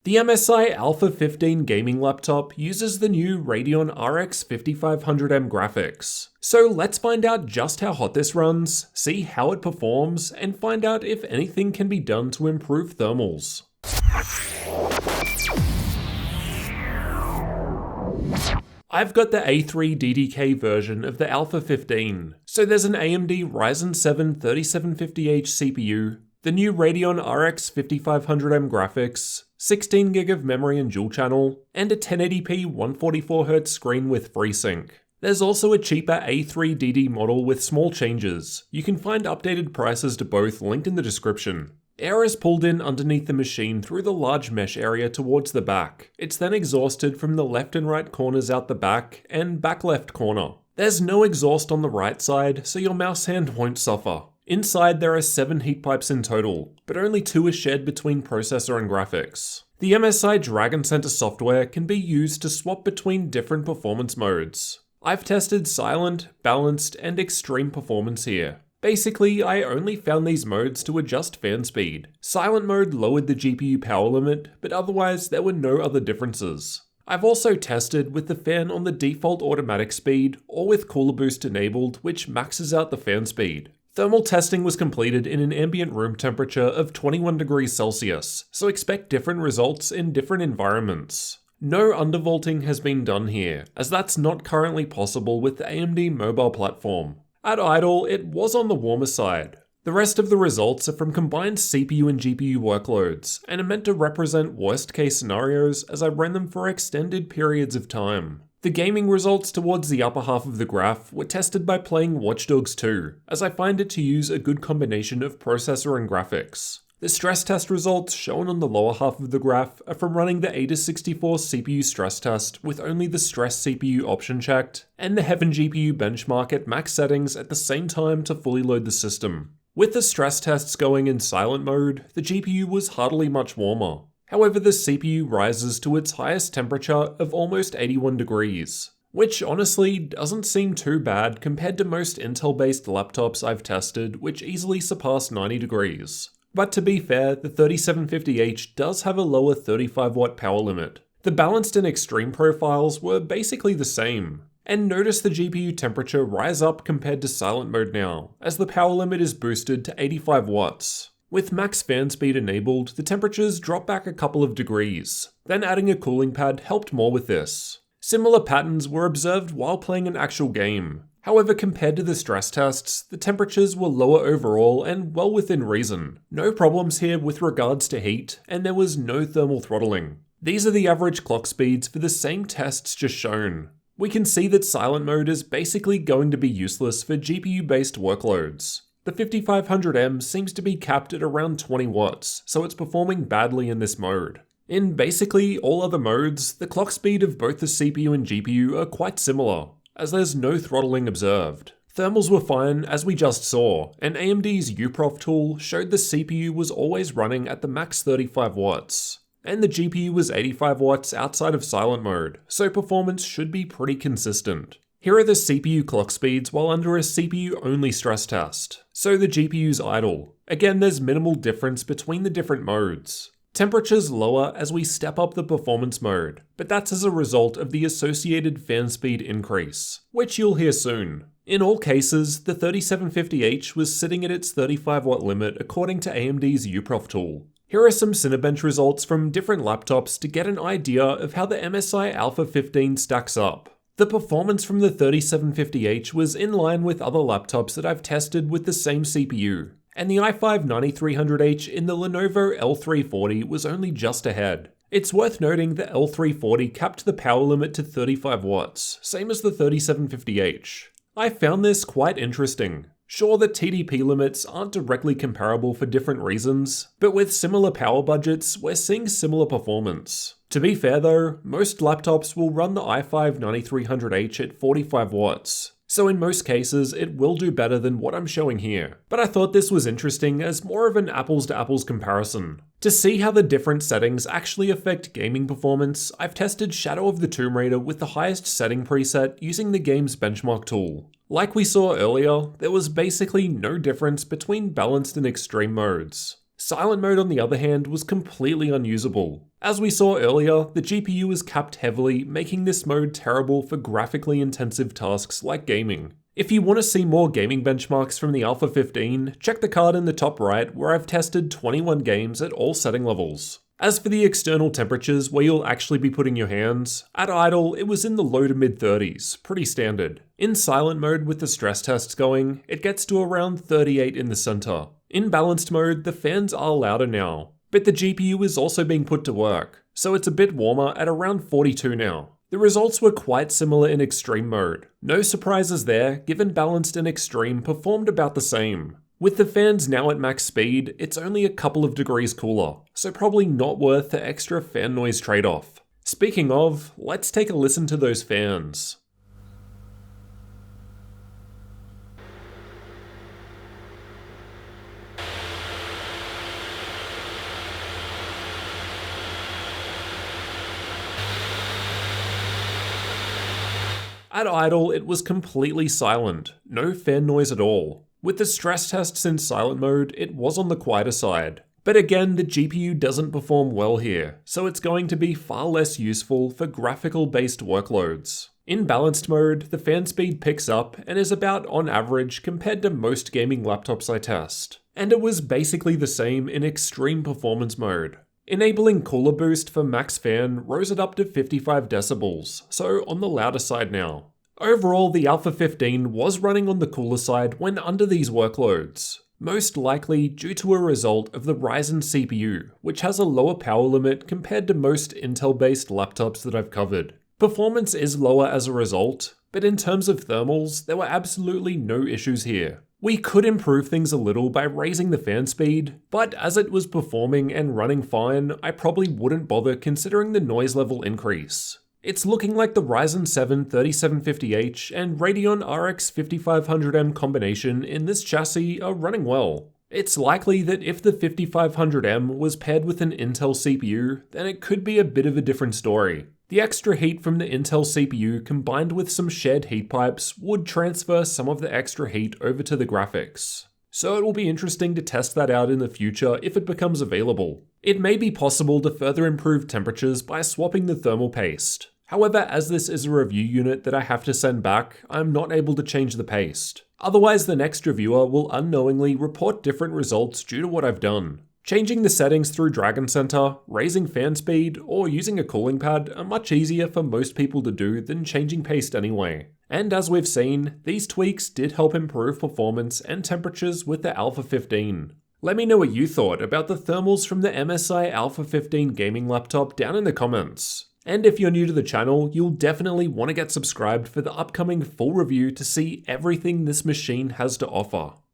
The MSI Alpha 15 gaming laptop uses the new Radeon RX 5500M graphics. So let's find out just how hot this runs, see how it performs, and find out if anything can be done to improve thermals. I've got the A3 DDK version of the Alpha 15, so there's an AMD Ryzen 7 3750H CPU, the new Radeon RX 5500M graphics, 16GB of memory and dual channel, and a 1080p 144Hz screen with FreeSync. There's also a cheaper A3DD model with small changes. You can find updated prices to both linked in the description. Air is pulled in underneath the machine through the large mesh area towards the back. It's then exhausted from the left and right corners out the back and back left corner. There's no exhaust on the right side, so your mouse hand won't suffer. Inside there are 7 heat pipes in total, but only 2 are shared between processor and graphics. The MSI Dragon Center software can be used to swap between different performance modes. I've tested silent, balanced, and extreme performance here. Basically, I only found these modes to adjust fan speed. Silent mode lowered the GPU power limit, but otherwise there were no other differences. I've also tested with the fan on the default automatic speed, or with Cooler Boost enabled, which maxes out the fan speed. Thermal testing was completed in an ambient room temperature of 21 degrees Celsius, so expect different results in different environments. No undervolting has been done here, as that's not currently possible with the AMD mobile platform. At idle, it was on the warmer side. The rest of the results are from combined CPU and GPU workloads, and are meant to represent worst case scenarios as I ran them for extended periods of time. The gaming results towards the upper half of the graph were tested by playing Watch Dogs 2, as I find it to use a good combination of processor and graphics. The stress test results shown on the lower half of the graph are from running the AIDA64 CPU stress test with only the stress CPU option checked, and the Heaven GPU benchmark at max settings at the same time to fully load the system. With the stress tests going in silent mode, the GPU was hardly much warmer. However, the CPU rises to its highest temperature of almost 81 degrees, which honestly doesn't seem too bad compared to most Intel-based laptops I've tested, which easily surpass 90 degrees. But to be fair, the 3750H does have a lower 35W power limit. The balanced and extreme profiles were basically the same. And notice the GPU temperature rise up compared to silent mode now, as the power limit is boosted to 85 watts. With max fan speed enabled, the temperatures drop back a couple of degrees. Then adding a cooling pad helped more with this. Similar patterns were observed while playing an actual game. However, compared to the stress tests, the temperatures were lower overall and well within reason. No problems here with regards to heat, and there was no thermal throttling. These are the average clock speeds for the same tests just shown. We can see that silent mode is basically going to be useless for GPU-based workloads. The 5500M seems to be capped at around 20 watts, so it's performing badly in this mode. In basically all other modes, the clock speed of both the CPU and GPU are quite similar, as there's no throttling observed. Thermals were fine, as we just saw, and AMD's UProf tool showed the CPU was always running at the max 35 watts, and the GPU was 85 watts outside of silent mode, so performance should be pretty consistent. Here are the CPU clock speeds while under a CPU-only stress test. So the GPU's idle. Again, there's minimal difference between the different modes. Temperature's lower as we step up the performance mode, but that's as a result of the associated fan speed increase, which you'll hear soon. In all cases, the 3750H was sitting at its 35W limit according to AMD's UProf tool. Here are some Cinebench results from different laptops to get an idea of how the MSI Alpha 15 stacks up. The performance from the 3750H was in line with other laptops that I've tested with the same CPU, and the i5 9300H in the Lenovo L340 was only just ahead. It's worth noting the L340 capped the power limit to 35 watts, same as the 3750H. I found this quite interesting. Sure, the TDP limits aren't directly comparable for different reasons, but with similar power budgets, we're seeing similar performance. To be fair though, most laptops will run the i5 9300H at 45 watts, so in most cases it will do better than what I'm showing here. But I thought this was interesting as more of an apples to apples comparison. To see how the different settings actually affect gaming performance, I've tested Shadow of the Tomb Raider with the highest setting preset using the game's benchmark tool. Like we saw earlier, there was basically no difference between balanced and extreme modes. Silent mode, on the other hand, was completely unusable. As we saw earlier, the GPU is capped heavily, making this mode terrible for graphically intensive tasks like gaming. If you want to see more gaming benchmarks from the Alpha 15, check the card in the top right where I've tested 21 games at all setting levels. As for the external temperatures where you'll actually be putting your hands, at idle it was in the low to mid 30s, pretty standard. In silent mode with the stress tests going, it gets to around 38 in the center. In balanced mode, the fans are louder now, but the GPU is also being put to work, so it's a bit warmer at around 42 now. The results were quite similar in extreme mode. No surprises there, given balanced and extreme performed about the same. With the fans now at max speed, it's only a couple of degrees cooler, so probably not worth the extra fan noise trade-off. Speaking of, let's take a listen to those fans. At idle, it was completely silent, no fan noise at all. With the stress tests in silent mode, it was on the quieter side. But again, the GPU doesn't perform well here, so it's going to be far less useful for graphical-based workloads. In balanced mode, the fan speed picks up and is about on average compared to most gaming laptops I test. And it was basically the same in extreme performance mode. Enabling cooler boost for max fan rose it up to 55 decibels, so on the louder side now. Overall, the Alpha 15 was running on the cooler side when under these workloads, most likely due to a result of the Ryzen CPU, which has a lower power limit compared to most Intel-based laptops that I've covered. Performance is lower as a result, but in terms of thermals, there were absolutely no issues here. We could improve things a little by raising the fan speed, but as it was performing and running fine, I probably wouldn't bother considering the noise level increase. It's looking like the Ryzen 7 3750H and Radeon RX 5500M combination in this chassis are running well. It's likely that if the 5500M was paired with an Intel CPU, then it could be a bit of a different story. The extra heat from the Intel CPU combined with some shared heat pipes would transfer some of the extra heat over to the graphics. So it will be interesting to test that out in the future if it becomes available. It may be possible to further improve temperatures by swapping the thermal paste. However, as this is a review unit that I have to send back, I'm not able to change the paste. Otherwise, the next reviewer will unknowingly report different results due to what I've done. Changing the settings through Dragon Center, raising fan speed, or using a cooling pad are much easier for most people to do than changing paste anyway. And as we've seen, these tweaks did help improve performance and temperatures with the Alpha 15. Let me know what you thought about the thermals from the MSI Alpha 15 gaming laptop down in the comments. And if you're new to the channel, you'll definitely want to get subscribed for the upcoming full review to see everything this machine has to offer.